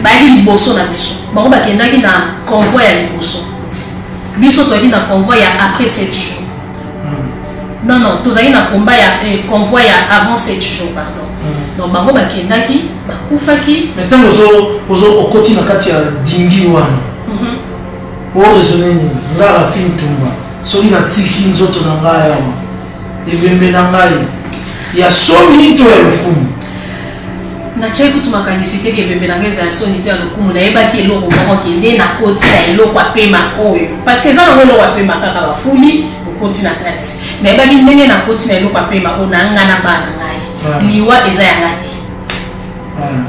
Baki liboso na biso. Bango bakendaki na convoi ya liboso. Biso toaki na convoi ya après 7 jours. Non, non, tozaki na combat ya convoi ya avant 7 jours, pardon. Donc bango bakendaki, bakufaki. Maintenant ozo okoti na kati ya dingi wana. O raisonner ngara fin tumba. Soki na tiki nzoto na ngai yawa. Ebembe na ngai. Ya somi to ya lokumu. Na chai kutumakanisi teke bembe na ngeza ya soni to ya lokumu na yebaki eloko moko kende na koti ya eloko apema oyo. Parce que ça na eloko apema kaka bafuli okoti na kati. Na yebaki ndenge na koti na eloko apema o na ngana bana ngai. Liwa eza ya ngate.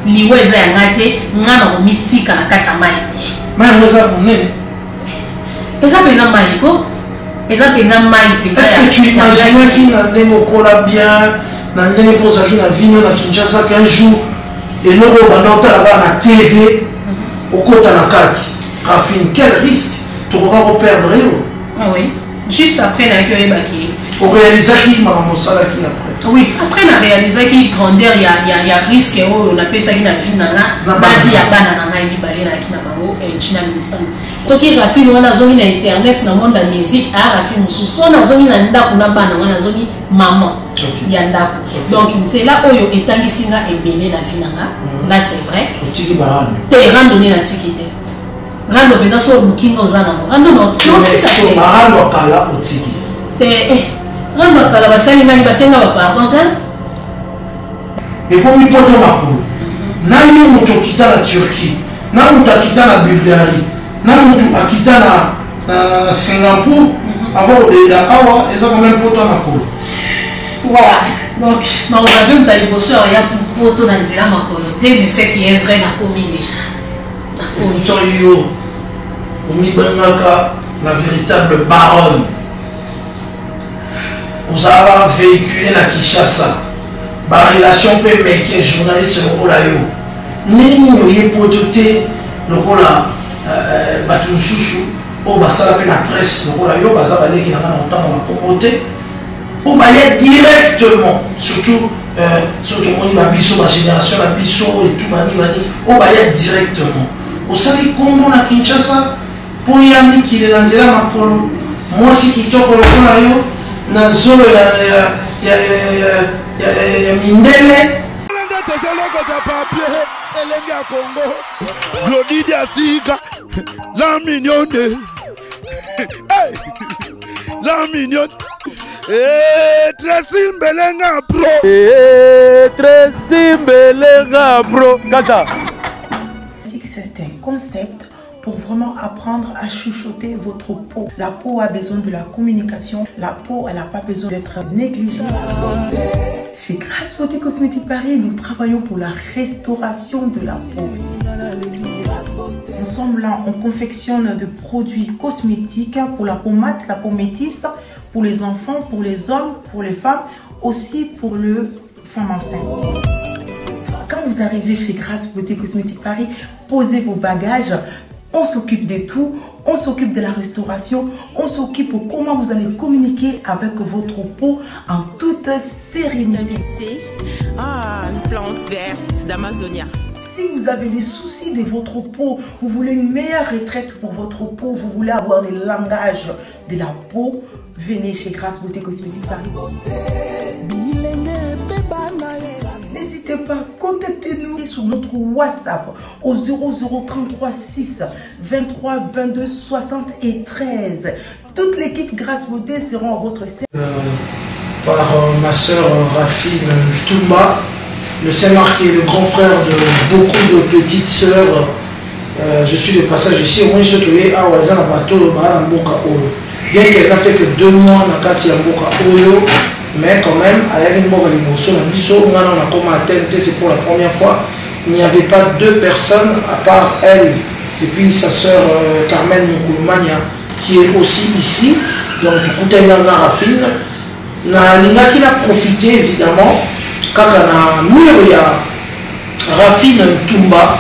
Liwa eza ya ngate ngana komitika na kati ya mai te. Mai ngoza kunene. Eza pena mai ko? Eza pena mai pe. Est-ce que tu imagines qu'il na ndenge kola bien na ndenge pozaki na vino na Kinshasa qu'un jour et nous on a la TV au côté de la carte. Rafine, quel risque? Tu vas perdre. Ah oui. Juste après, on a réalisé on réalise qui m'a montré après. Oui, après on a réalisé qu'il grandeur il y a risque on a fait ça qui n'a vie nana, la vie à banana nana il balé na qui n'a pas et China ministère. Ce qui Rafine on a zone internet dans le monde de la musique à Rafine sous on a zone na nda kuna bana on a zone maman. Yanda. Donc c'est là où il est allé singa et belé la vie nana. Là c'est vrai. Tiki baran. T'es randonné la tiki te. Rando bena so booking ozana. Rando no tiki. So baran kala o tiki. Te rando kala basani nani basenga ba pardon kan. Et comme il porte ma cour. Nani muto kita la Turquie. Nani muto kita la Bulgarie. Nani muto akita na Singapour. Avant de la awa, ils ont quand même porté ma cour. Voilà. Donc, on a vu que les bosseurs, il y a pour tout dans le mais ce qui est vrai, n'a commis déjà. La véritable baronne. Vous avez véhiculé la Kinshasa. La relation peut mettre journaliste au Olayo. Ni pour doter le rôle à Batunsusu, au Bassala la presse, le Olayo, Bazabale qui n'a pas longtemps dans la communauté. Ou directement, surtout la biso, la génération, la biso et tout, ou directement. Vous savez comment la Kinshasa, pour y aller qui est dans la Makolo, moi si qui toque le Kolayo, na zone ya Mindele. Glodidia Siga, la mignonne, la mignonne. Tracy Mbelenga Pro. Tracy Mbelenga Pro. Kata. C'est un concept pour vraiment apprendre à chuchoter votre peau. La peau a besoin de la communication. La peau, elle n'a pas besoin d'être négligée. Chez Grasse Beauté Cosmétique Paris, nous travaillons pour la restauration de la peau. Nous sommes là, on confectionne des produits cosmétiques pour la peau mate, la peau métisse, pour les enfants, pour les hommes, pour les femmes, aussi pour les femmes enceintes. Quand vous arrivez chez Grasse Beauté Cosmétique Paris, posez vos bagages, on s'occupe de tout, on s'occupe de la restauration, on s'occupe de comment vous allez communiquer avec votre peau en toute sérénité. Ah, une plante verte d'Amazonia. Si vous avez des soucis de votre peau, vous voulez une meilleure retraite pour votre peau, vous voulez avoir le langage de la peau, venez chez Grasse Beauté Cosmétique Paris. N'hésitez pas, contactez-nous sur notre WhatsApp au 0033 6 23 22 73. Toute l'équipe Grasse Beauté sera à votre service. Par ma soeur Rafine Toumba, le Saint-Marc qui est le grand frère de beaucoup de petites sœurs. Je suis de passage ici, au moins je suis à Ouazan à bateau, bien qu'elle n'a fait que 2 mois dans Kati Mboka Oyo, mais quand même, avec une bonne émotion, on a commenté, c'est pour la première fois, il n'y avait pas 2 personnes à part elle et puis sa soeur Carmen Moukoulmania qui est aussi ici, donc du coup, elle a Rafine. Linga qui a profité évidemment, quand on a mis Rafine Toumba,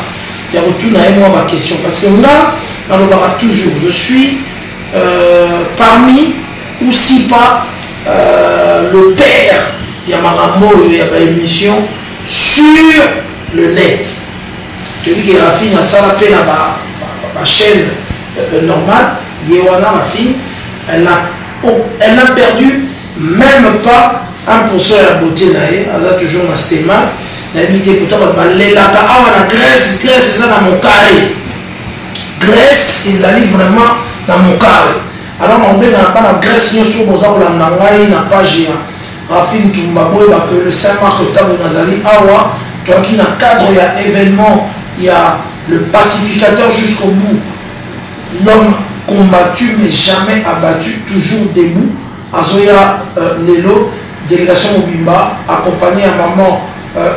il y a retourné à moi ma question, parce que là, on le toujours, je suis parmi, ou si pas, le père, il y a Maramo, il y a une émission sur le net. Tu dis que Rafine a ça la peine à ma chaîne normale, Yewana Rafine, elle n'a perdu même pas 1% de la beauté d'ailleurs, elle a toujours ma stéma, elle a mis pourtant les laka à la Grèce, c'est ça dans mon carré. Grèce, ils allaient vraiment dans mon carré. Alors on n'a pas la Grèce, nous sommes aux arbres, n'a pas géant. Rafine Tumbaboy, que le Saint-Marc Tabu Nazali Awa, toi qui n'a cadre, il y a événement, il y a le pacificateur jusqu'au bout. L'homme combattu mais jamais abattu, toujours debout. Azoya Lelo, délégation Mobimba, accompagné à maman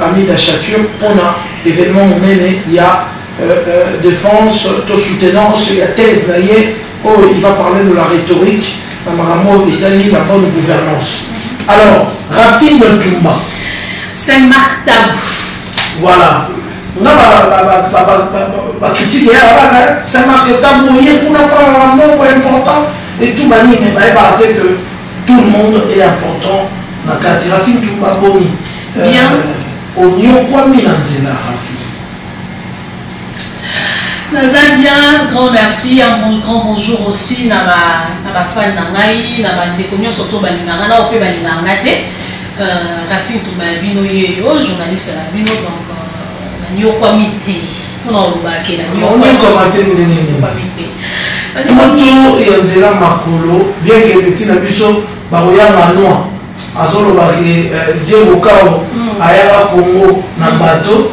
Amida Chature, pour l'événement il y a défense, de soutenance, il y a thèse d'ailleurs, il va parler de la rhétorique, la bonne gouvernance. Alors, Rafine Tumba. Saint-Marc Tabou. Voilà. On a critiqué Saint-Marc Tabou, il y a un mot important et tout mani, mais que tout le monde est important. Rafine Tumba Boni. Bien. On y a quoi mis dans Rafine? Bien, grand merci, un grand bonjour aussi à ma fan Nangaï, à ma déconnu surtout Balingara, là on peut Balingangate, Rafine Toumabino, journaliste à la Bino, donc la Nyo Kwamite, on a oublié la Nyo Kwamite. Moto et Anzela Makolo, bien que petit Nabiso, Baroya Manoa, Azolo Bari, Diego Kao, Ayara Congo, Nabato,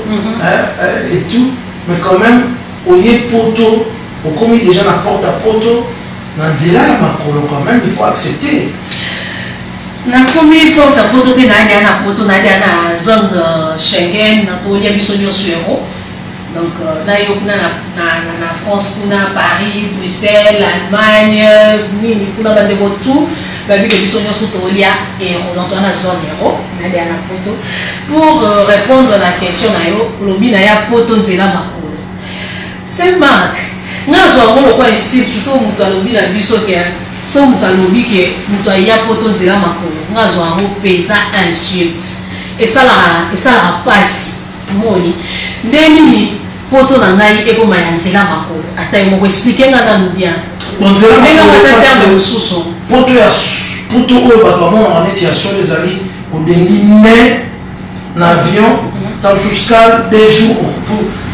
et tout, mais quand même. Oye poto, au commis déjà la porte à poto, Nanzela et Makolo quand même, il faut accepter. Na commis porte à poto, tu n'as na poto, na zone Schengen, na to ya biso nyoso euro. Donc na France, kuna Paris, Bruxelles, Allemagne, nini kuna bandeko tout, babi que biso nyoso to ya euro, donc on a zone euro, na poto. Pour répondre à la question na yo, lobi na ya poto nzela Makolo. Saint-Marc, nous avons quoi ici, si on mutalobi la biso que so mutalobi que mutoya poto nzela Makolo, nous avons peta insulte et ça la passe moni ndeni poto na ngai eko maya nzela Makolo ata mo expliquer ngana bien bon nzela Makolo terme susu poto o ba ba mon honnête ya sur les amis au deni mais l'avion dans jusqu'à 2 jours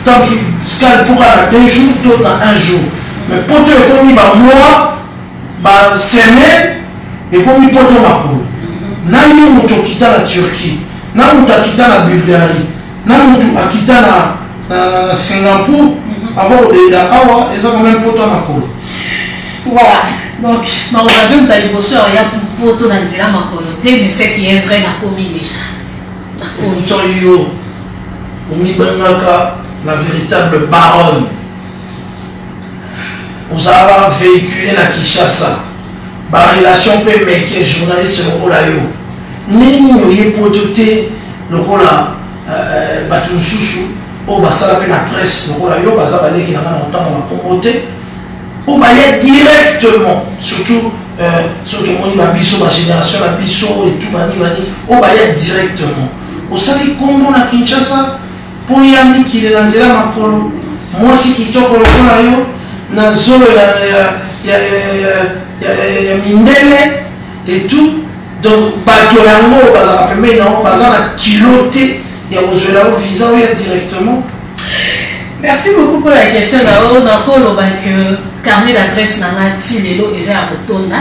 tant fiscal pour 2 jours, d'autres dans 1 jour. Mais pour te comme il va mois, bah semaine et comme il porte ma cour. N'a eu moto quitter la Turquie, n'a moto quitter la Bulgarie, n'a moto quitter la Singapour, avant de la Awa, ils ont quand même porté ma cour. Voilà. Donc, on a vu que dans les bosseurs, il y a pour tout dans la makoloté, mais c'est qui est vrai la commis déjà. La véritable baronne. Nous avons véhiculé la Kinshasa. La relation peut mettre journaliste au Olayo. Ni nous pour doter le Ola Batunsusu au Basala la presse, le Olayo, Basabale qui n'a pas longtemps dans la communauté. Ou directement, surtout mon Bisso, ma génération, la Bisso et tout, Mani, au directement. Au Sali Congo, la Kinshasa. Pour y aller qui est dans la Makolo, moi si qui toque le Kolayo, na zone ya Mindele et tout, donc bateau yango bazala pembe na bazala kiloté ya ozela au visa ou directement. Merci beaucoup pour la question d'abord d'accord que carnet d'adresse nangati lelo eza ya botonda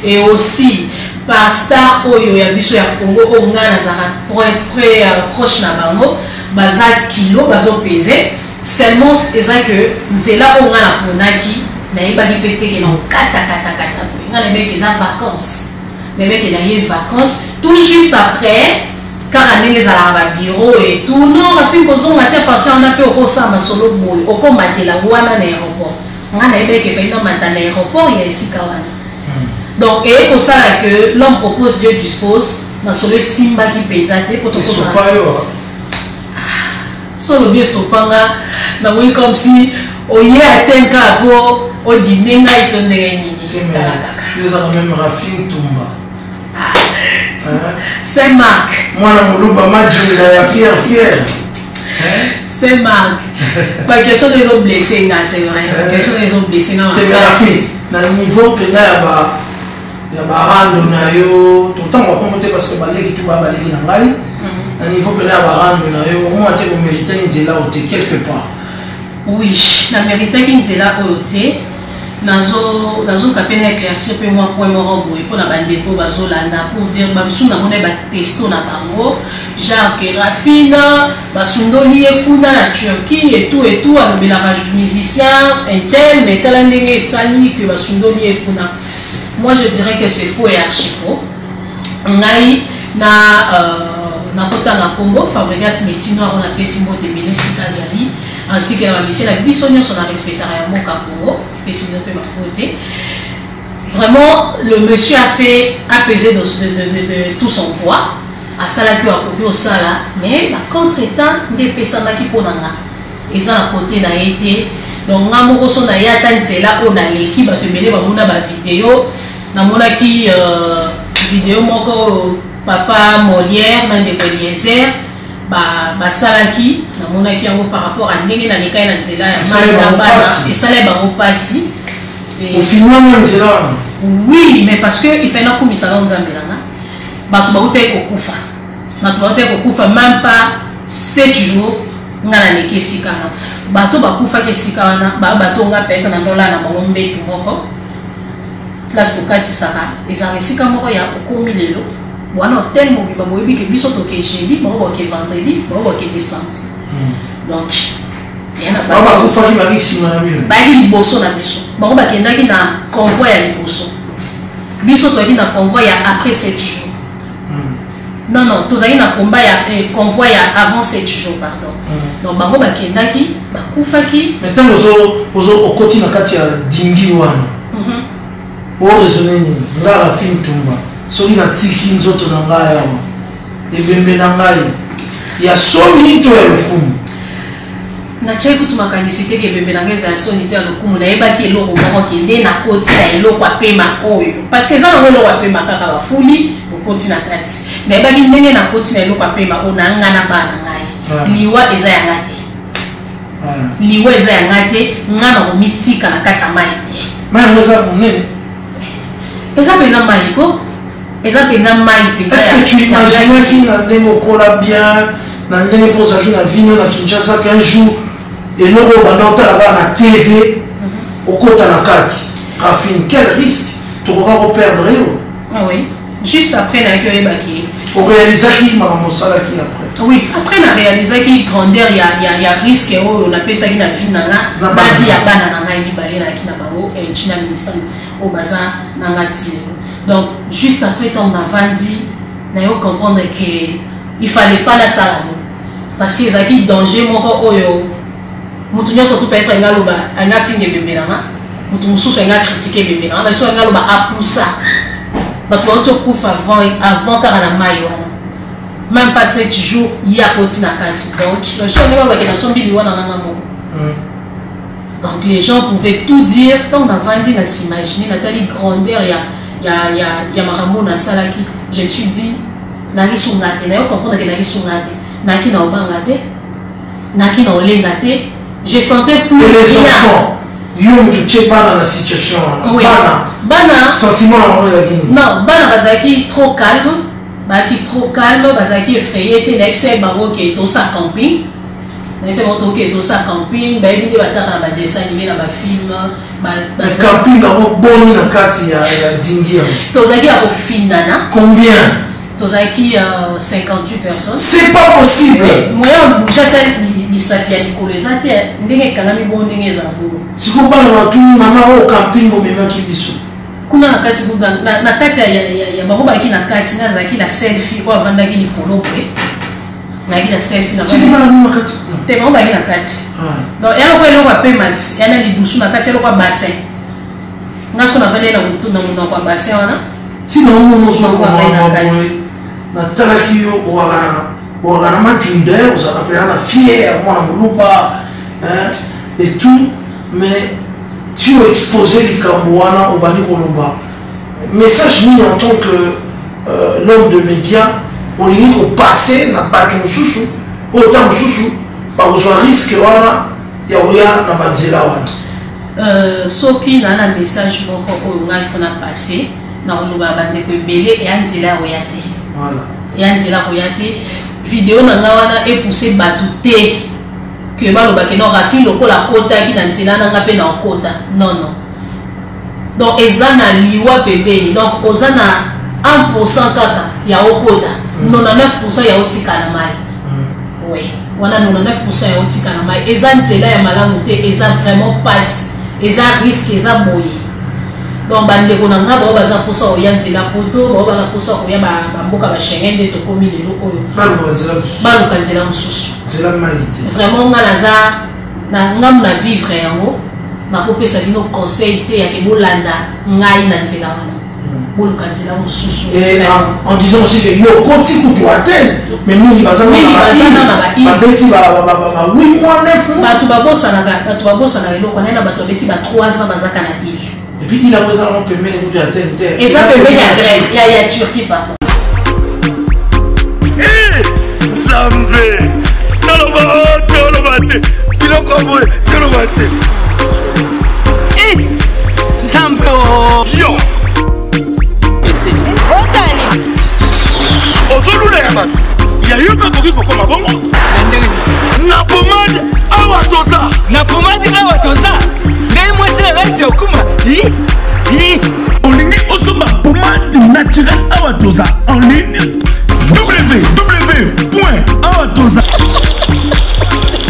et aussi par star oyo ya biso ya Congo o ngana zara pour être très proche na bango baza kilo bazo peser seulement c'est ça que nzela o ngana ponaki na yebaki pété que non kata ngana mec ils en vacances les mecs ils ont vacances tout juste après quand on est à la bureau et tout non la fille posons la terre partir on a peu au ça ma solo boy au comme matela wana na aéroport ngana yebaki fait non matana aéroport il y a ici kawana. Donc, et pour ça que l'homme propose, Dieu dispose, dans ce simba qui paye ça, pour tout ça. Solo bien sopanga, na oui comme si au y a tenka pour au dîner na itonné. Nous avons même Rafine Tumba. Saint-Marc. Moi la moluba majunga ya fier. C'est Marc. La question des hommes blessés, c'est vrai. La question des hommes blessés, non. C'est la fille. Dans le niveau pénal, il y a barando na yo. Tout le temps, on va monter parce que balé qui tout va balé dans l'ail. Dans le niveau pénal, barando na yo. On va te mériter une zéla au quelque part. Oui, la mérite une zéla au thé. Nazo kapena éclaircir pe moi point moro boy pour na bandeko bazolanda pour dire babisu na mona ba testo na bango genre que Rafina basundoli ekuna na Turquie et tout alobela ba musicien intel mais tel ndenge sali que basundoli ekuna. Moi je dirais que c'est faux et archi faux. Ngai na kota na Congo Fabregas Metino on a pesi mote mine sikazali ainsi que la mission la bisonio son a respecté à mon Congo et sinon peut m'affronter. Vraiment le monsieur a fait apaiser de tout son poids à ça là qui a coupé au sala mais la contre-temps des personnes qui pour nanga et ça à côté n'a été donc ngamo so na ya tanzela on a l'équipe ba te mêler ba mona ba vidéo na mona qui vidéo moko papa Molière dans des Eliezer basalaki namonaki yango par rapport à ndenge na lekai na nzela ya bana esala bango pasi au final même nzela oui mais parce que il fait na kumisa na nzambe nanga bato bautai kokufa même pas 7 jours ngana nekesika bato bakufa kesika wana bato nga peta na ndola na bango mbetu moko place kokati saka ezanga esika moko ya okomi lelo wana hotel mobiba boyebi ke biso toke jeudi bango ke vendredi bango ke descente donc yana ba kufaki ba kisima na bino ba ki liboso na biso bango bakendaki na convoi ya liboso biso toki na convoi ya après 7 jours non tozali na combat ya convoi ya avant 7 jours pardon donc bango bakendaki bakufaki maintenant ozo okoti na kati ya dingi wana o raisonner ni ngala fin tumba soki na tiki nzoto na ngai awa ebembe na ngai ya soni to ya lokumu nachai kutu makanisi teke ebembe na ngai ya soni to ya lokumu nayebaki eloko moko kende na koti ya eloko apema oyo parce que eza nango eloko apema kaka bafuli okoti na kati nayebaki ndenge na koti na eloko apema oyo na nga na bana ngai liwa eza yanga te liwa eza yanga te nga na komitika na kati ya mai te mai yango eza monene eza pena mai ko eza pena mai pena. Est-ce que tu imagines qu'il a des mots bien, n'a des mots qui a venu à Kinshasa qu'un jour et nous on va là-bas à la TV au côté de la carte. Rafine, quel risque tu vas perdre? Ah oui. Juste après la accueil baki. Pour réaliser qui m'a montré qui après. Oui, après on a réalisé qu'il grandeur il y a risque on appelle ça qui na vie nana ba vie ya bana nanga ni balé na ki na bango et china ministre au bazar nanga ti. Donc, juste après, on a vendu, on a compris qu'il ne fallait pas la salle. Parce qu'il y a un danger, surtout peut-être un film de bébé, un critiqué bébé, un poussé. Donc, on se couvre avant car la maille. Même pas 7 jours, il y a continué à cancer. Donc, je suis allé dans son vidéo. Donc, les gens pouvaient tout dire, tant on a vendu, on s'imaginer, la telle grandeur, il y a Marambo na salaki. Je me suis dit, naki sungate, na yo comprendre que naki sungate, naki na obangate, naki na olengate. Je sentais plus bien. Et les enfants, yo tu t'es pas dans la situation. Oui. Bana. Sentiment non, bana bazaki trop calme, bazaki effrayé, te na ipse baro ke to sa camping. C'est mon tour qui est au sac camping, bah il y a des dessins animés dans ma film, le camping a un bon na kati ya dingi. Tozaki a finana. Combien? Tozaki 58 personnes. C'est pas possible. Moi on bouge ni sapia ni kolezate, ndenge kalami bon ndenge zambo. Si vous parlez de tout maman au camping au même qui biso. Kuna na kati buga na kati ya bango baki na kati na zaki na selfie kwa vanda ki ni kolombe. Na la selfie na kati. Te bango baki na kati. Donc elle ko eloko payment, yana li busu na kati eloko bassin. Ngaso na vale na mutu na mutu kwa bassin wana. Si non on so kwa na talaki yo wana majunde on appelle la fière moi muluba et tout mais tu as exposé les Cambouana au Bani Kolomba. Message mis en tant que l'homme de médias, on lui dit qu'on passait, n'a pas de sous-sous, autant de sous-sous, par soit risque wana ya oya na banzela wana soki na message moko oyo ngai fona passer na oloba bandeko ebele e anzela oya te voilà e anzela oya te vidéo na nga wana epousse bato te que balobaki non Rafi lokola kotaki na nzela na nga mpe na okota non non donc eza na liwa pembeni donc oza na 1% kaka ya okota 99% ya otikala mai oui wana 99% ya otikala mai eza nzela ya malamu te eza vraiment passe eza risque eza boye donc bandeko na nga bao baza posa oya nzela poto bao bana posa oya bamboka Schengen nde tokomi lelo oyo baluka nzela mosusu vraiment nga naza na ngamu na vivre yango nakopesa bino conseil te ya kebolanda ngai na nzela wana boluka nzela mosusu en disant aussi que yo koti kutu atteindre mais mingi baza na babeti ba 8 mois 9 mois bato babosana eloko na bato babeti ba 3 ans bazaka na ile et puis il a besoin de paiement kutu atteindre et ça paiement ya Turquie pardon Zambe toloba te biloko boye toloba te Zambe yo ozolula ya bato ya yo mpe koki kokoma bongo na pomade awa toza ndenge mwasi na ngai mpe okuma olingi osomba pomade naturelle awa toza en ligne www.awatoza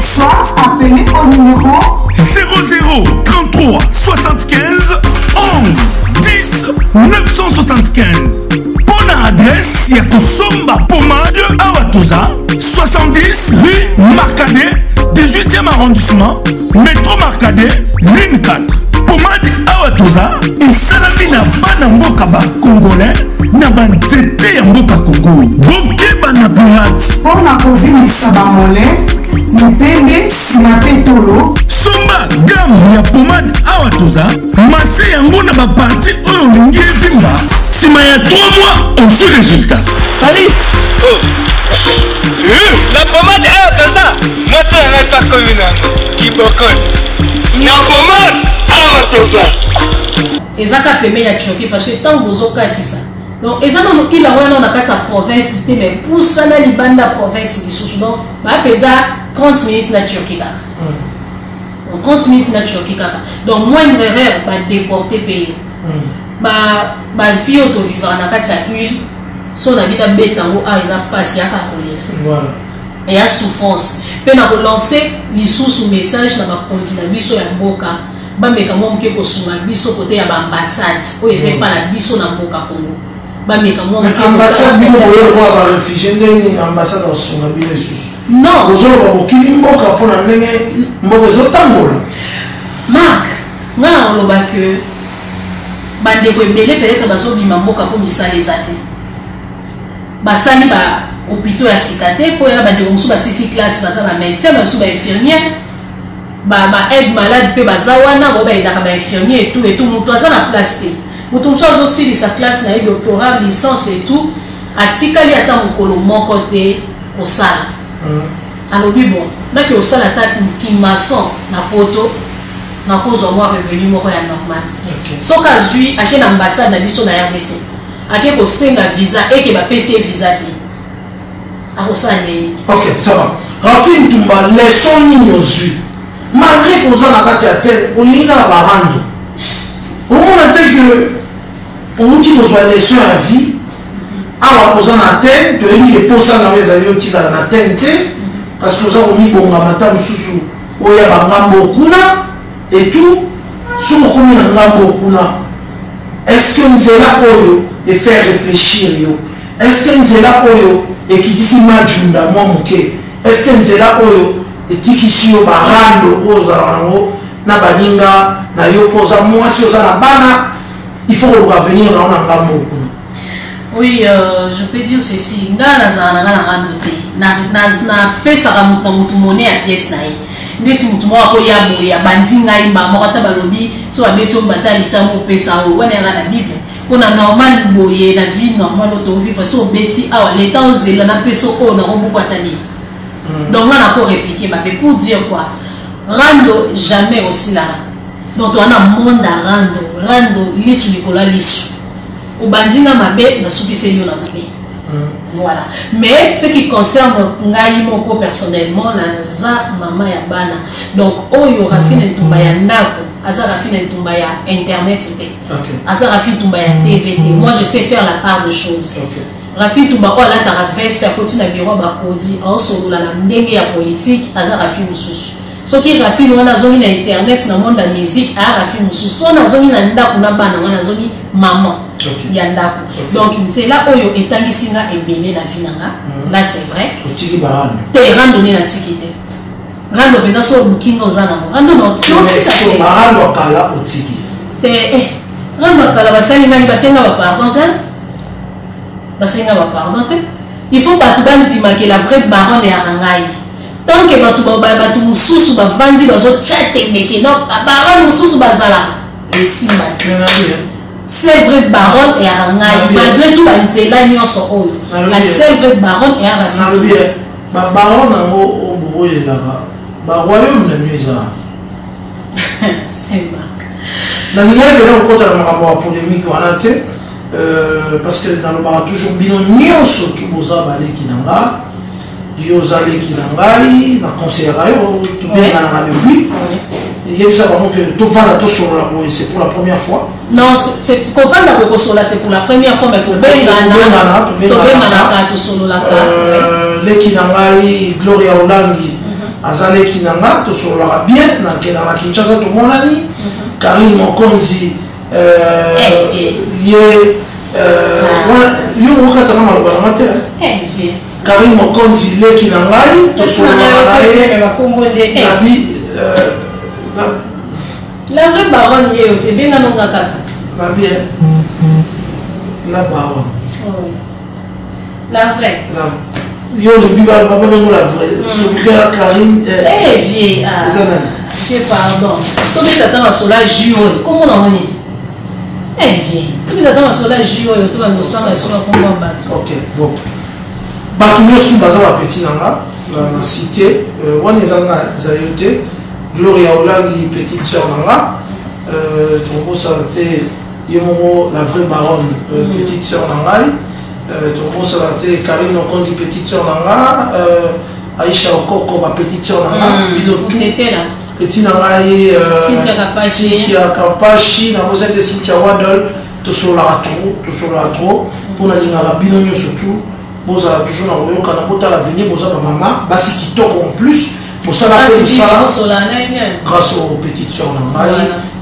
Soit appelé au numéro 00 33 75 11 10 975. Bonne adresse, il y a Kosomba Pomade Awatoza, 70 rue Marcadet, 18e arrondissement, métro Marcadet, ligne 4. Pomade Awatoza, et Salamina Banamboka Congolais, Nabanzete Yamboka Congo, Boke Banabourat. pour la COVID Sabamole, Mupende Sinapetolo. Somba gamme ya pomade Awatoza, masse yango na ba parti oyo lingi evimba. Sima ya 3 mois, on fait résultat. Salut. La pommade Awatoza, moi c'est un pas communal qui bocole. La pommade Awatoza. ezaka pembeni ya Turquie parce que tant bozokatisa donc eza nano ila wana na kati ya province te mais pusana libanda province lisusu donc bapenza 30 minutes na Turquie kaka 30 minutes na Turquie kaka donc moindre erreur badéporté pays bavie oyo tovivaka na kati ya huile so na bita betango eza mpasi yaka kolela eya souffrance mpe na kolance lisusu message na bakonti na biso ya mboka bameka mwa moke kosunga biso kote ya baambassade oyo eza epa na biso na mboka Congo bameka mwa moke ambassade bino boyokoa barefugie ndenge ambassade kosunga bino lisusu non kozoloba mokili mboka mpona ndenge mboka ezotambola mark nga na oloba ke bandeko ebele peut-être bazobima mboka mpo misala eza te basali bahôpitaux ya sika te mpo yana bandeko mosusu basisi classe baza na médecin bamosusu bainfirmière aide malade mpe baza wana bo bayedaka bainfirmier etout moto aza na place te moto mosusu azosilisa classe na ye doctorat licence etout atikali ata mokolo moko te kosala alobi bon naki osala ata kimason na poto nakozwa mwa revenu moko ya normal soki azwi ake na ambassade na biso na RDC ake kosenga visa eke bapesi ye visa te akosala ndeni ok ça va Rafi Ntumba leson nini ozwi malgré koza na kati ya tele olinga na barando omona te ke outi kozwa leson ya vie awa koza na tele toyebi ke posana ezali otikala na tele te parce que oza komibongama ata mosusu oyo ya bangambo okuna etout soki okomi na ngambo okuna est-ce que nzela oyo efaire réfléchir yo est-ce que nzela oyo ekitisi majunda mwa moke est-ce que nzela oyo etikisi yo barando oyo ozala nango na baninga na yo mpo oza mwasi oza na bana il faut koluka venir nao na ngambo okuna. Oui, je peux dire ceci. Nga nazala na nga na rando te napesaka motu mone ya pièce na ye ndeti motu moko akoya boye abandi ngai moko ata balobi so babeti oyo bata litambo opesa oyo wana yanga na bible mpona normal boye na vie normale oyo tovivre so obeti awa leta ozela na peso oyo nakobuku ata nini Donc on a encore répliqué, mais pour dire quoi, rando jamais aussi là. Donc on a un monde à rando lisu Nicolas lisu. Au bandina mabe na soupi c'est yo na mabe. Voilà. Mais ce qui concerne ngai moko personnellement la za mama ya bana. Donc oyo rafine ntumba ya ndako, aza rafine ntumba ya internet c'était. Aza rafine ntumba ya TVT. Moi je sais faire la part de choses. Rafine ntumba ola ta veste à côté na bureau ba kodi en solo la ndenge ya politique, aza rafine mususu. Ce qui rafine wana zongi na internet na monde de musique a rafine mususu. So na zongi na ndako na bana wana zongi maman. Yandako. Donc c'est là où il est allé singa et belé la finanga. Là c'est vrai. Te rando na tikite. Rando bena so booking ozana. Rando no tikite. Rando kala otiki. Te rando kala basani ngani basenga ba pardon kan. Basenga ba pardon kan. Il faut pas tout banzima que la vraie baronne est arangai. Tant que batu mususu ba vandi bazo chatte meke non baronne mususu bazala. Et simba. C'est vrai baronne et arangai malgré tout banzela nyonso oyo. La c'est vrai baronne et arangai. Ba baronne au boye là ba royaume na mieux c'est ba. Dans il y a un côté de ma polémique wana te parce que dans le bar toujours bino nyonso tout boza balé kinanga. Yozale kinangai na conseillera yo tout bien na lui. Il y a ça vraiment que tout va là sur la c'est pour la première fois. Non, c'est qu'on va la reconsoler c'est pour la première fois mais pour ben na to solo la les kinangai Gloria Olangi azale kinanga to solo la bien na kena Kinshasa to monani Karim Mokonzi ye yo wakata na malobana te Karim Mokonzi le kinangai to solo la vraie baronne est bien dans notre cas. Va bien. La baronne. La vraie. Yo le biba papa même la vraie. Ce gars Karim vieille. Pardon. Comme ça t'attend à cela JO. Comment on en est? Vieille. Comme ça t'attend à cela JO et tout le monde s'en est sur le combat battu. OK, bon. Battu sous bazar petit nanga la cité wanezanga zayote Gloria Olangi petite sœur nanga Tombo Salate Yomo la vraie baronne petite sœur nangai Tombo Salate Karine Okonzi petite sœur nanga Aïcha Okoko ma petite sœur nanga petite nangai Cynthia Kapachi na vous êtes Cynthia Wadol to sur la trop pour la ligne la binonio surtout boza toujours na royo kana bota l'avenir boza ba maman basi kitoko en plus grâce aux petites sœurs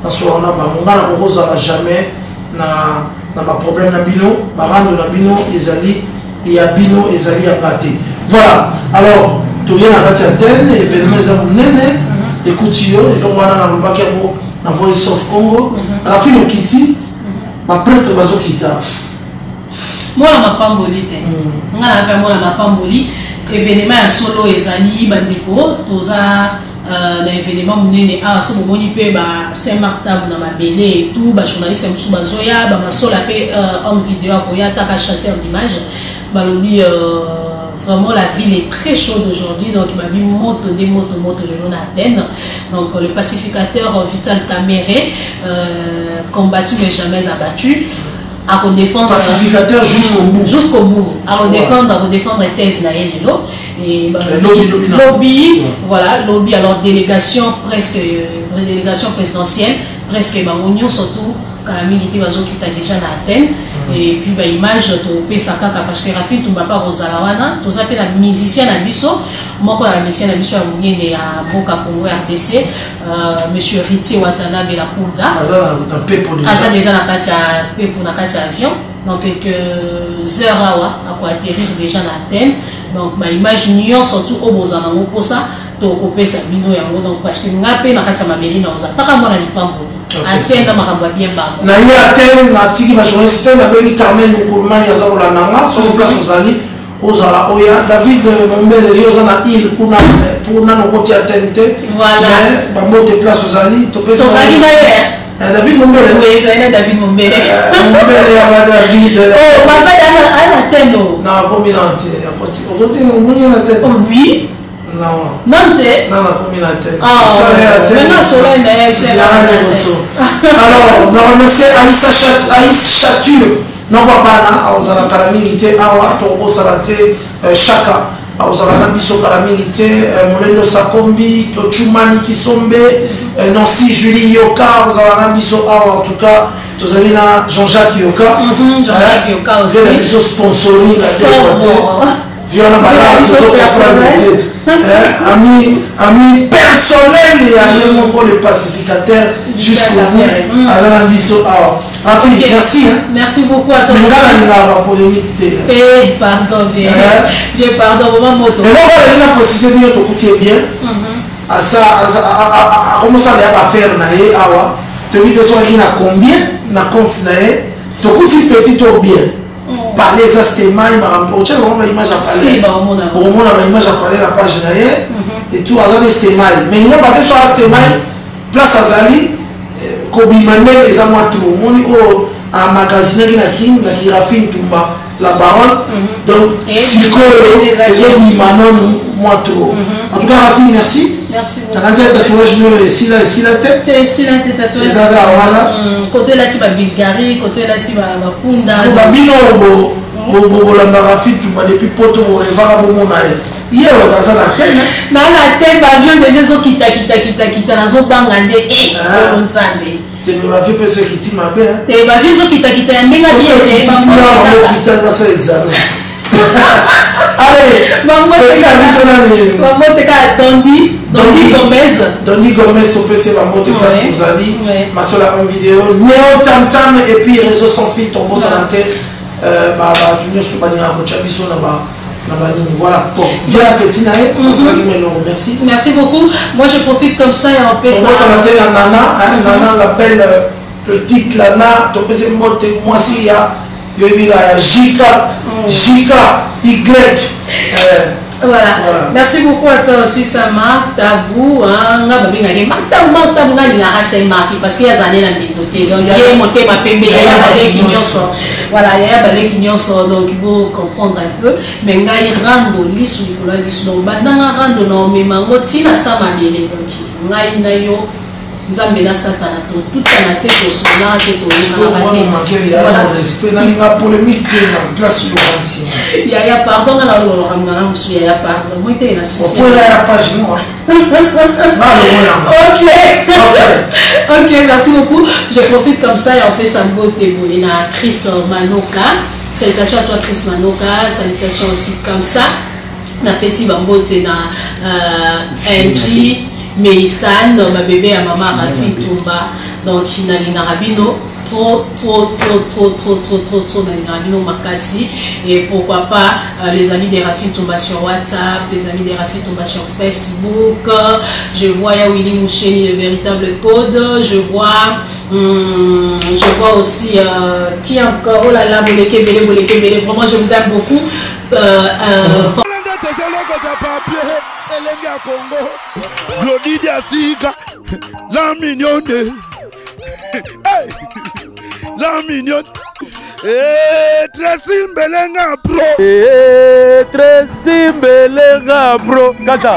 parce qu'on a jamais na problème na bino barando na bino ezali et ya bino ezali ya pâté. Voilà, alors tu viens à la antenne événement nene écoute yo et donc voilà na lobaki ko na Voice of Congo Rafi Lokiti ma prêtre bazo kita moi ma pamboli te ngana ka moi ma pamboli événement ya solo ezali bandeko toza na événement munene a so moni pe ba Saint-Marc na mabele et tout ba journaliste musu bazoya ba masola pe en vidéo akoya taka chasseur d'images balobi vraiment la ville est très chaude aujourd'hui donc il m'a dit moto le long d'Athènes donc le pacificateur Vital Caméré combattu mais jamais abattu à défendre pacificateur jusqu'au bout à défendre thèse na elelo et lobby voilà lobby alors délégation présidentielle presque bangonio surtout quand la milité bazo qui était déjà à Athènes et puis bah image to pesaka parce que Rafi Tumbapa Rosalawana to s'appelle la musicien na biso moko la musicien na biso ya munene ya Boka Congo RDC monsieur Riti Watanabe la Pulga aza déjà na kati ya pepo na kati ya avion donc quelques heures à atterrir déjà à Athènes donc bah image nion surtout au bozana ngo ça to kopesa bino yango donc parce que ngape na kati ya mabeli na ozataka mona lipambo Athènes na makambo bien ba na ya Athènes na tiki ba journaliste na beli Carmen Nkoulmani ya zarola nanga sur place ozali ozala oya David Mombele yoza na île kuna pour na ngoti Athènes voilà ba mote place ozali to pesa ozali na David Mombele oui David Mombele Mombele ya David oh papa à Athènes na combinante ya poti ozoti ngoni na Athènes oui Non. Nante? Non, la communauté. Ah, maintenant, Solène, alors, on remercie Aïs Chature. Non, pas on a la milité, Awa, Togo Salate, Chaka. On a la biso la milité, Molendo Sakombi, Tochumani Kisombe, Nancy Julie Yoka, on a la biso Awa, en tout cas, vous avez là Jean-Jacques Yoka. Jean-Jacques Yoka aussi. Vous avez la biso sponsoring, Viola Malade, ami personnel et ami encore le pacificateur jusqu'au bout. Azana Bisso. Rafi, merci. Merci beaucoup à toi. Pardon, bien, pardon, maman moto. Et là, on va préciser bien ton côté bien. À ça, comment ça va faire naé awa. Tu me dis que ça a combien na compte naé. Ton côté petit ou bien. Parler ça c'était maï on tient vraiment l'image à parler bon on a l'image à parler la page derrière et tout azali c'était maï mais non pas que soit c'était maï place azali kobi manuel les amours trop moni o a magazine na Rafi Ntumba la baronne donc siko les manon moi trop en tout cas Rafi merci. Merci beaucoup. Tu as un tatouage si la tête. Si la tête tatouage. Côté là tu vas Bulgarie, côté là tu vas Kunda. Si tu vas bien au Rafi, tu m'as depuis poto au revers au mon aïe. Hier on a ça la tête. Na la tête avion déjà so kita na zo bangande on sande. Tu m'as fait penser que tu m'as bien. Tu m'as vu so kita ndenga bien. Tu m'as fait examen. Allez, maman te ka Dondi Gomez to pese la moto place vous allez ma soeur en vidéo Néo Tam Tam et puis réseau sans fil ton beau santé bah junior to bania ko chabiso na ba voilà bon viens petit naé merci beaucoup. Moi je profite comme ça et on peut ça santé la nana la belle petite Lana to pese moto moi si ya Jika Y. Voilà. Merci beaucoup à toi aussi, Sama. Tabou, parce qu'il y a des années dans il y a monté ma pembe, il y a balé qui nyonso. Voilà, il y a balé qui nyonso, donc il faut comprendre un peu. Mais il y a rando, l'issue, donc maintenant rando non, mais mango tina sama bien donc il y a yo. Nzambe na satana to toute la tête au sonat et au voilà respect na linga polémique na place le il y a pardon na lo ramana musu ya pardon moi te na sisi pour la page moi ok merci beaucoup. Je profite comme ça et on fait ça beauté na Chris Manoka. Salutations à toi Chris Manoka, salutations aussi comme ça na pesi bambote na NG Meisan, ma bébé à maman Rafi Ntumba, donc il y a rabino trop rabino makasi et pourquoi pas les amis des Rafi Ntumba sur WhatsApp, les amis des Rafi Ntumba sur Facebook. Je vois Willy Moucheni, le véritable code. Je vois aussi qui encore, oh là là, boleke bele, vraiment je vous aime beaucoup. Congo, Glodidia Sika, la mignonne, la mignonne, Tracy Mbelenga bro, Tracy Mbelenga bro, Kata.